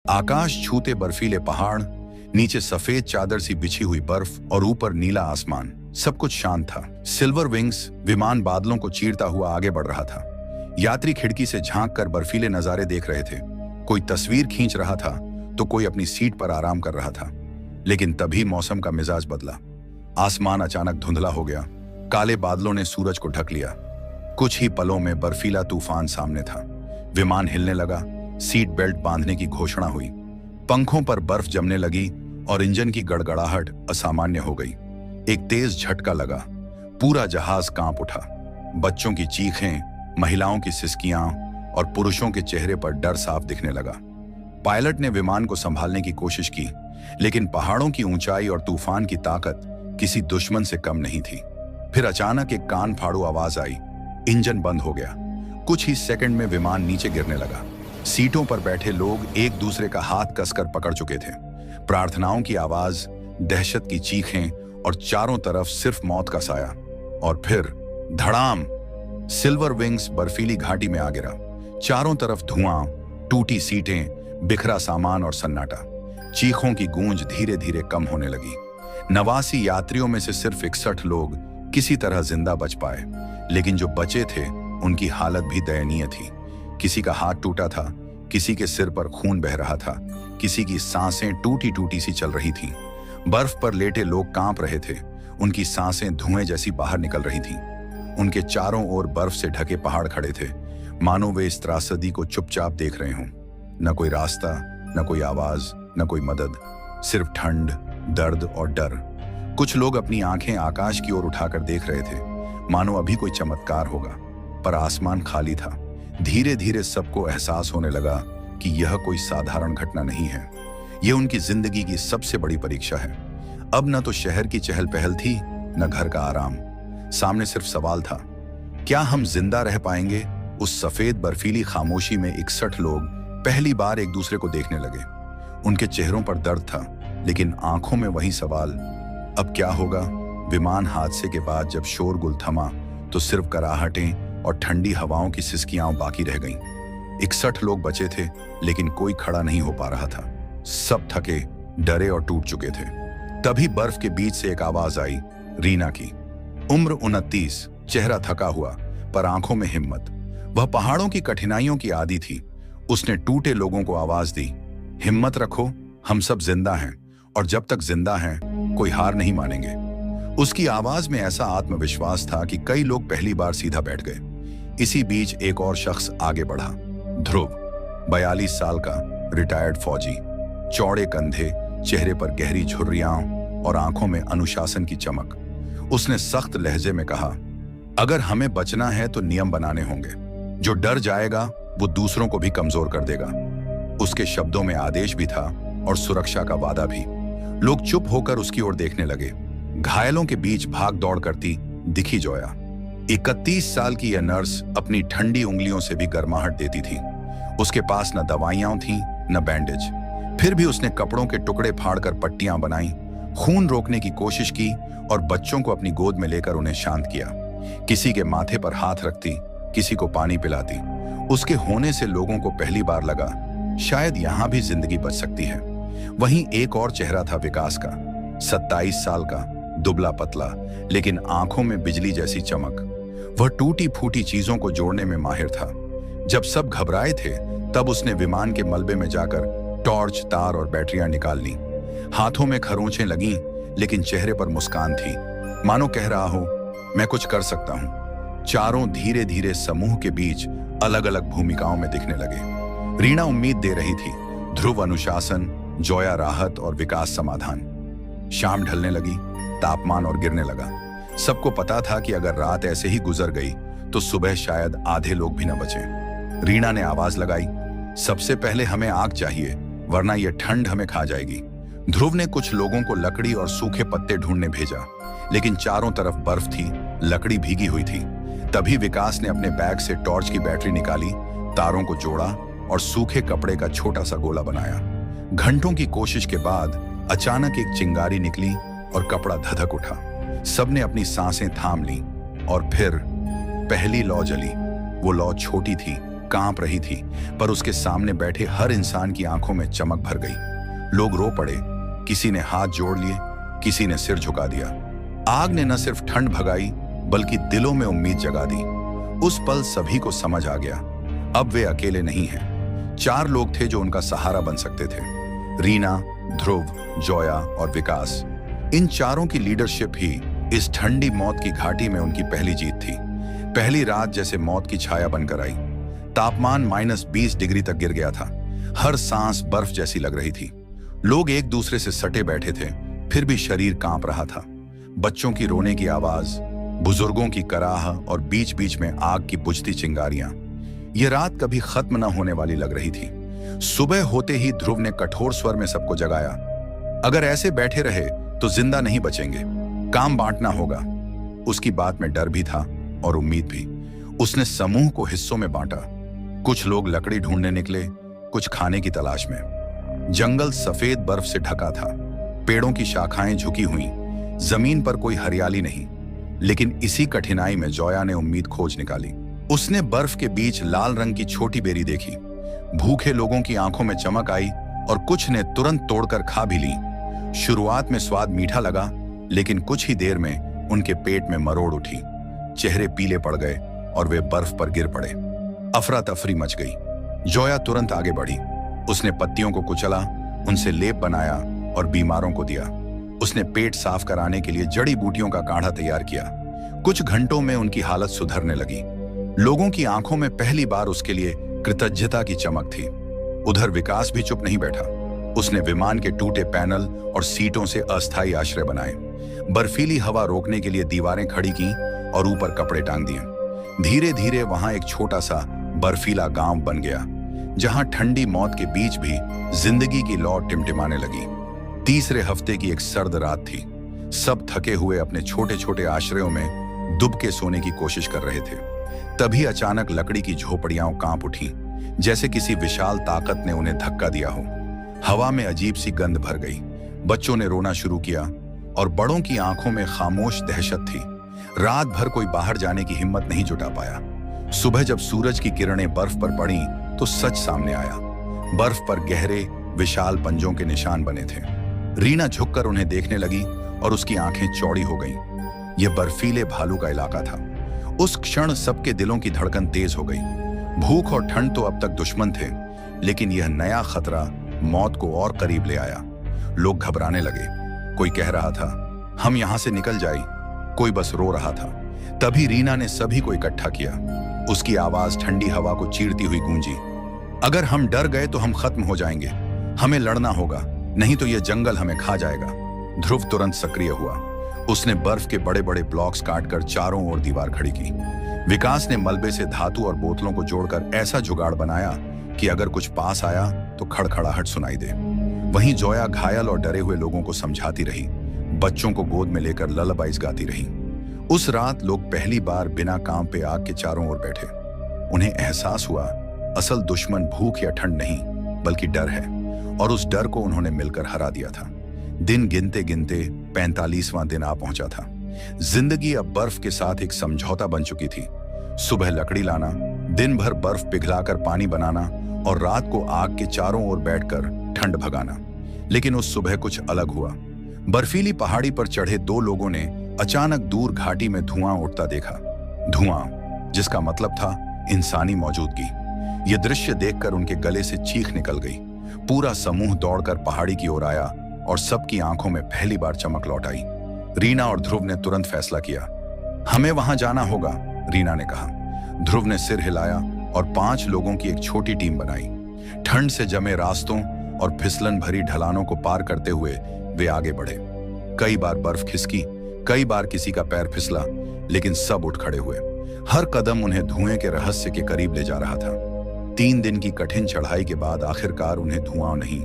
आकाश छूते बर्फीले पहाड़, नीचे सफेद चादर सी बिछी हुई बर्फ और ऊपर नीला आसमान। सब कुछ शांत था। सिल्वर विंग्स विमान बादलों को चीरता हुआ आगे बढ़ रहा था। यात्री खिड़की से झांक कर बर्फीले नजारे देख रहे थे। कोई तस्वीर खींच रहा था तो कोई अपनी सीट पर आराम कर रहा था। लेकिन तभी मौसम का मिजाज बदला। आसमान अचानक धुंधला हो गया। काले बादलों ने सूरज को ढक लिया। कुछ ही पलों में बर्फीला तूफान सामने था। विमान हिलने लगा। सीट बेल्ट बांधने की घोषणा हुई। पंखों पर बर्फ जमने लगी और इंजन की गड़गड़ाहट असामान्य हो गई। एक तेज झटका लगा। पूरा जहाज कांप उठा। बच्चों की चीखें, महिलाओं की सिसकियां और पुरुषों के चेहरे पर डर साफ दिखने लगा। पायलट ने विमान को संभालने की कोशिश की, लेकिन पहाड़ों की ऊंचाई और तूफान की ताकत किसी दुश्मन से कम नहीं थी। फिर अचानक एक कान फाड़ू आवाज आई। इंजन बंद हो गया। कुछ ही सेकंड में विमान नीचे गिरने लगा। सीटों पर बैठे लोग एक दूसरे का हाथ कसकर पकड़ चुके थे। प्रार्थनाओं की आवाज, दहशत की चीखें और चारों तरफ सिर्फ मौत का साया। और फिर धड़ाम! सिल्वर विंग्स बर्फीली घाटी में आ गिरा। चारों तरफ धुआं, टूटी सीटें, बिखरा सामान और सन्नाटा। चीखों की गूंज धीरे धीरे कम होने लगी। 89 यात्रियों में से सिर्फ 61 लोग किसी तरह जिंदा बच पाए, लेकिन जो बचे थे उनकी हालत भी दयनीय थी। किसी का हाथ टूटा था, किसी के सिर पर खून बह रहा था, किसी की सांसें टूटी टूटी सी चल रही थीं। बर्फ पर लेटे लोग कांप रहे थे। उनकी सांसें धुएं जैसी बाहर निकल रही थीं। उनके चारों ओर बर्फ से ढके पहाड़ खड़े थे, मानो वे इस त्रासदी को चुपचाप देख रहे हों। न कोई रास्ता, न कोई आवाज, न कोई मदद, सिर्फ ठंड, दर्द और डर। कुछ लोग अपनी आंखें आकाश की ओर उठाकर देख रहे थे, मानो अभी कोई चमत्कार होगा। पर आसमान खाली था। धीरे धीरे सबको एहसास होने लगा कि यह कोई साधारण घटना नहीं है। यह उनकी जिंदगी की सबसे बड़ी परीक्षा है। अब न तो शहर की चहल पहल थी, न घर का आराम। सामने सिर्फ सवाल था, क्या हम जिंदा रह पाएंगे? उस सफेद बर्फीली खामोशी में 61 लोग पहली बार एक दूसरे को देखने लगे। उनके चेहरों पर दर्द था, लेकिन आंखों में वही सवाल, अब क्या होगा? विमान हादसे के बाद जब शोरगुल थमा तो सिर्फ कराहटें और ठंडी हवाओं की सिसकियां बाकी रह गईं। 61 लोग बचे थे, लेकिन कोई खड़ा नहीं हो पा रहा था। सब थके, डरे और टूट चुके थे। तभी बर्फ के बीच से एक आवाज आई, रीना की। उम्र 29, चेहरा थका हुआ, पर आंखों में हिम्मत। वह पहाड़ों की कठिनाइयों की आदी थी। उसने टूटे लोगों को आवाज दी, हिम्मत रखो, हम सब जिंदा हैं, और जब तक जिंदा हैं, कोई हार नहीं मानेंगे। उसकी आवाज में ऐसा आत्मविश्वास था कि कई लोग पहली बार सीधा बैठ गए। इसी बीच एक और शख्स आगे बढ़ा, ध्रुव, 42 साल का रिटायर्ड फौजी। चौड़े कंधे, चेहरे पर गहरी झुर्रियां और आंखों में अनुशासन की चमक। उसने सख्त लहजे में कहा, अगर हमें बचना है तो नियम बनाने होंगे। जो डर जाएगा वो दूसरों को भी कमजोर कर देगा। उसके शब्दों में आदेश भी था और सुरक्षा का वादा भी। लोग चुप होकर उसकी ओर देखने लगे। घायलों के बीच भाग दौड़ करती दिखी जोया। 31 साल की यह नर्स अपनी ठंडी उंगलियों से भी गर्माहट देती थी। उसके पास न दवाइयां थीं, न बैंडेज। फिर भी उसने कपड़ों के टुकड़े फाड़कर पट्टियां बनाई, खून रोकने की कोशिश की और बच्चों को अपनी गोद में लेकर उन्हें शांत किया। किसी के माथे पर हाथ रखती, किसी को पानी पिलाती। उसके होने से लोगों को पहली बार लगा, शायद यहां भी जिंदगी बच सकती है। वहीं एक और चेहरा था विकास का, 27 साल का, दुबला पतला, लेकिन आंखों में बिजली जैसी चमक। वह टूटी फूटी चीजों को जोड़ने में माहिर था। जब सब घबराए थे, तब उसने विमान के मलबे में जाकर टॉर्च, तार और बैटरियां निकाल ली। हाथों में खरोंचें लगीं, लेकिन चेहरे पर मुस्कान थी, मानो कह रहा हो, मैं कुछ कर सकता हूं। चारों धीरे धीरे समूह के बीच अलग अलग भूमिकाओं में दिखने लगे। रीना उम्मीद दे रही थी, ध्रुव अनुशासन, जोया राहत और विकास समाधान। शाम ढलने लगी, तापमान और गिरने लगा। सबको पता था कि अगर रात ऐसे ही गुजर गई तो सुबह शायद आधे लोग भी न बचे। रीना ने आवाज लगाई, सबसे पहले हमें आग चाहिए, वरना यह ठंड हमें खा जाएगी। ध्रुव ने कुछ लोगों को लकड़ी और सूखे पत्ते ढूंढने भेजा, लेकिन चारों तरफ बर्फ थी, लकड़ी भीगी हुई थी। तभी विकास ने अपने बैग से टॉर्च की बैटरी निकाली, तारों को जोड़ा और सूखे कपड़े का छोटा सा गोला बनाया। घंटों की कोशिश के बाद अचानक एक चिंगारी निकली और कपड़ा धधक उठा। सबने अपनी सांसें थाम लीं और फिर पहली लौ जली। वो लौ छोटी थी, कांप रही थी, पर उसके सामने बैठे हर इंसान की आंखों में चमक भर गई। लोग रो पड़े, किसी ने हाथ जोड़ लिए, किसी ने सिर झुका दिया। आग ने न सिर्फ ठंड भगाई बल्कि दिलों में उम्मीद जगा दी। उस पल सभी को समझ आ गया, अब वे अकेले नहीं हैं। 4 लोग थे जो उनका सहारा बन सकते थे, रीना, ध्रुव, जोया और विकास। इन चारों की लीडरशिप ही इस ठंडी मौत की घाटी में उनकी पहली जीत थी। पहली रात जैसे मौत की छाया बनकर आई। तापमान -20 डिग्री तक गिर गया था। हर सांस बर्फ जैसी लग रही थी। लोग एक दूसरे से सटे बैठे थे, फिर भी शरीर कांप रहा था। बच्चों की रोने की आवाज, बुजुर्गों की कराह और बीच बीच में आग की बुझती चिंगारियां। ये रात कभी खत्म न होने वाली लग रही थी। सुबह होते ही ध्रुव ने कठोर स्वर में सबको जगाया। अगर ऐसे बैठे रहे तो जिंदा नहीं बचेंगे, काम बांटना होगा। उसकी बात में डर भी था और उम्मीद भी। उसने समूह को हिस्सों में बांटा। कुछ लोग लकड़ी ढूंढने निकले, कुछ खाने की तलाश में। जंगल सफेद बर्फ से ढका था, पेड़ों की शाखाएं झुकी हुई, जमीन पर कोई हरियाली नहीं। लेकिन इसी कठिनाई में जोया ने उम्मीद खोज निकाली। उसने बर्फ के बीच लाल रंग की छोटी बेरी देखी। भूखे लोगों की आंखों में चमक आई और कुछ ने तुरंत तोड़कर खा भी ली। शुरुआत में स्वाद मीठा लगा, लेकिन कुछ ही देर में उनके पेट में मरोड़ उठी। चेहरे पीले पड़ गए और वे बर्फ पर गिर पड़े। अफरा तफरी मच गई। जोया तुरंत आगे बढ़ी। उसने पत्तियों को कुचला, उनसे लेप बनाया और बीमारों को दिया। उसने पेट साफ कराने के लिए जड़ी बूटियों का काढ़ा तैयार किया। कुछ घंटों में उनकी हालत सुधरने लगी। लोगों की आंखों में पहली बार उसके लिए कृतज्ञता की चमक थी। उधर विकास भी चुप नहीं बैठा। उसने विमान के टूटे पैनल और सीटों से अस्थायी आश्रय बनाए। बर्फीली हवा रोकने के लिए दीवारें खड़ी की और ऊपर कपड़े टांग दिए। धीरे धीरे वहां एक छोटा सा बर्फीला गांव बन गया, जहां ठंडी मौत के बीच भी जिंदगी की लौ टिमटिमाने लगी। तीसरे हफ्ते की एक सर्द रात थी। सब थके हुए अपने छोटे छोटे आश्रयों में दुब के सोने की कोशिश कर रहे थे। तभी अचानक लकड़ी की झोपड़ियां कांप उठी, जैसे किसी विशाल ताकत ने उन्हें धक्का दिया हो। हवा में अजीब सी गंध भर गई। बच्चों ने रोना शुरू किया और बड़ों की आंखों में खामोश दहशत थी। रात भर कोई बाहर जाने की हिम्मत नहीं जुटा पाया। सुबह जब सूरज की किरणें बर्फ पर पड़ी तो सच सामने आया। बर्फ पर गहरे विशाल पंजों के निशान बने थे। रीना झुककर उन्हें देखने लगी और उसकी आंखें चौड़ी हो गईं। यह बर्फीले भालू का इलाका था। उस क्षण सबके दिलों की धड़कन तेज हो गई। भूख और ठंड तो अब तक दुश्मन थे, लेकिन यह नया खतरा मौत को और करीब ले आया। लोग घबराने लगे। कोई कह रहा था, हम यहां से निकल जाए। कोई बस रो रहा था। तभी रीना ने सभी को इकट्ठा किया। उसकी आवाज ठंडी हवा को चीरती हुई गूंजी। अगर हम डर गए तो हम खत्म हो जाएंगे। हमें लड़ना होगा, नहीं तो यह जंगल हमें खा जाएगा। ध्रुव तुरंत सक्रिय हुआ। उसने बर्फ के बड़े बड़े ब्लॉक्स काटकर चारों ओर दीवार खड़ी की। विकास ने मलबे से धातु और बोतलों को जोड़कर ऐसा जुगाड़ बनाया कि अगर कुछ पास आया तो खड़खड़ाहट सुनाई दे। वहीं जोया घायल और डरे हुए लोगों को समझाती रही, बच्चों को गोद में लेकर ललबाइज गाती रही। उस रात लोग पहली बार बिना काम पे आग के चारों ओर बैठे। उन्हें एहसास हुआ, असल दुश्मन भूख या ठंड नहीं बल्कि डर है, और उस डर को उन्होंने मिलकर हरा दिया था। दिन गिनते गिनते 45वां दिन आ पहुंचा था। जिंदगी अब बर्फ के साथ एक समझौता बन चुकी थी। सुबह लकड़ी लाना, दिन भर बर्फ पिघलाकर पानी बनाना और रात को आग के चारों ओर बैठकर ठंड भगाना। लेकिन उस सुबह कुछ अलग हुआ। बर्फीली पहाड़ी पर चढ़े 2 लोगों ने अचानक दूर घाटी में धुआं उठता देखा। धुआं जिसका मतलब था इंसानी मौजूदगी। यह दृश्य देखकर उनके गले से चीख निकल गई। पूरा समूह दौड़कर पहाड़ी की ओर आया और सबकी आंखों में पहली बार चमक लौट आई। रीना और ध्रुव ने तुरंत फैसला किया, हमें वहां जाना होगा। रीना ने कहा। ध्रुव ने सिर हिलाया और 5 लोगों की एक छोटी टीम बनाई। ठंड से जमे रास्तों और फिसलन भरी ढलानों को पार करते हुए वे आगे बढ़े। कई बार बर्फ खिसकी, कई बार किसी का पैर फिसला, लेकिन सब उठ खड़े हुए। हर कदम उन्हें धुएं के रहस्य के करीब ले जा रहा था। 3 दिन की कठिन चढ़ाई के बाद आखिरकार उन्हें धुआं नहीं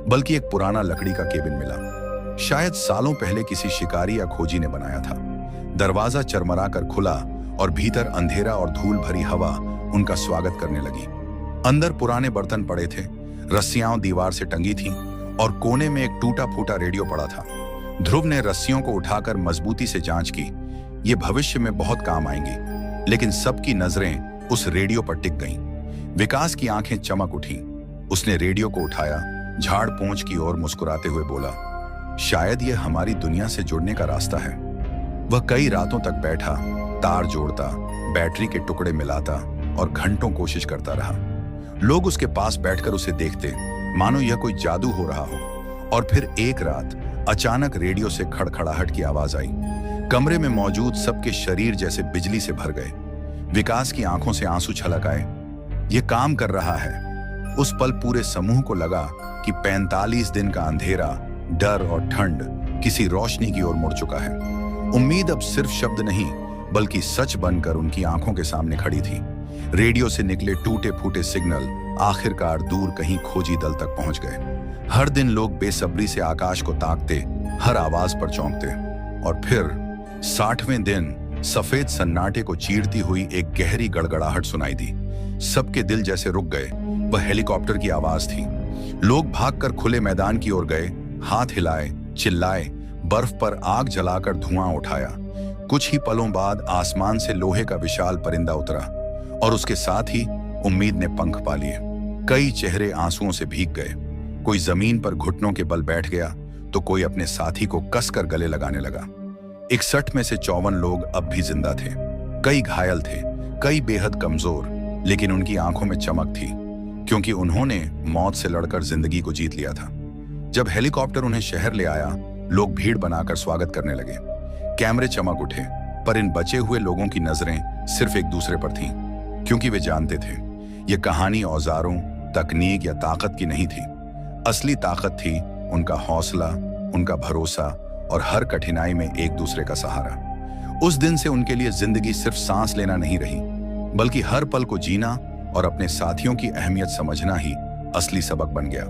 बल्कि एक पुराना लकड़ी का केबिन मिला। शायद सालों पहले किसी शिकारी या खोजी ने बनाया था। दरवाजा चरमरा कर खुला और भीतर अंधेरा और धूल भरी हवा उनका स्वागत करने लगी। अंदर पुराने बर्तन पड़े थे, रस्सियां दीवार से टंगी थीं और कोने में एक टूटा फूटा रेडियो पड़ा था। ध्रुव ने रस्सियों को उठाकर मजबूती से जांच की। ये भविष्य में बहुत काम आएंगी। लेकिन सबकी नजरें उस रेडियो पर टिक गईं। विकास की आंखें चमक उठी। उसने रेडियो को उठाया, झाड़ पोंछ की ओर मुस्कुराते हुए बोला, शायद यह हमारी दुनिया से जुड़ने का रास्ता है। वह कई रातों तक बैठा, तार जोड़ता, बैटरी के टुकड़े मिलाता और घंटों कोशिश करता रहा। लोग उसके पास बैठकर उसे देखते, मानो यह कोई जादू हो रहा हो। और फिर एक रात अचानक रेडियो से खड़खड़ाहट की आवाज आई। कमरे में मौजूद सबके शरीर जैसे बिजली से भर गए। विकास की आंखों से आंसू छलक आए। यह काम कर रहा है। उस पल पूरे समूह को लगा कि 45 दिन का अंधेरा, डर और ठंड किसी रोशनी की ओर मुड़ चुका है। उम्मीद अब सिर्फ शब्द नहीं बल्कि सच बनकर उनकी आंखों के सामने खड़ी थी। रेडियो से निकले टूटे फूटे सिग्नल आखिरकार दूर कहीं खोजी दल तक पहुंच गए। हर दिन लोग बेसब्री से आकाश को ताकते, हर आवाज पर चौंकते। और फिर 60वें दिन सफेद सन्नाटे को चीरती हुई एक गहरी गड़गड़ाहट सुनाई दी। सबके दिल जैसे रुक गए। वह हेलीकॉप्टर की आवाज थी। लोग भागकर खुले मैदान की ओर गए, हाथ हिलाए, चिल्लाए, बर्फ पर आग जलाकर धुआं उठाया। कुछ ही पलों बाद आसमान से लोहे का विशाल परिंदा उतरा और उसके साथ ही उम्मीद ने पंख पा लिए। कई चेहरे आंसुओं से भीग गए। कोई जमीन पर घुटनों के बल बैठ गया तो कोई अपने साथी को कसकर गले लगाने लगा। 61 में से 54 लोग अब भी जिंदा थे। कई घायल थे, कई बेहद कमजोर, लेकिन उनकी आंखों में चमक थी क्योंकि उन्होंने मौत से लड़कर जिंदगी को जीत लिया था। जब हेलीकॉप्टर उन्हें शहर ले आया, लोग भीड़ बनाकर स्वागत करने लगे। कैमरे चमक उठे, पर इन बचे हुए लोगों की नजरें सिर्फ एक दूसरे पर थीं, क्योंकि वे जानते थे ये कहानी औजारों, तकनीक या ताकत की नहीं थी। असली ताकत थी उनका हौसला, उनका भरोसा और हर कठिनाई में एक दूसरे का सहारा। उस दिन से उनके लिए जिंदगी सिर्फ सांस लेना नहीं रही, बल्कि हर पल को जीना और अपने साथियों की अहमियत समझना ही असली सबक बन गया।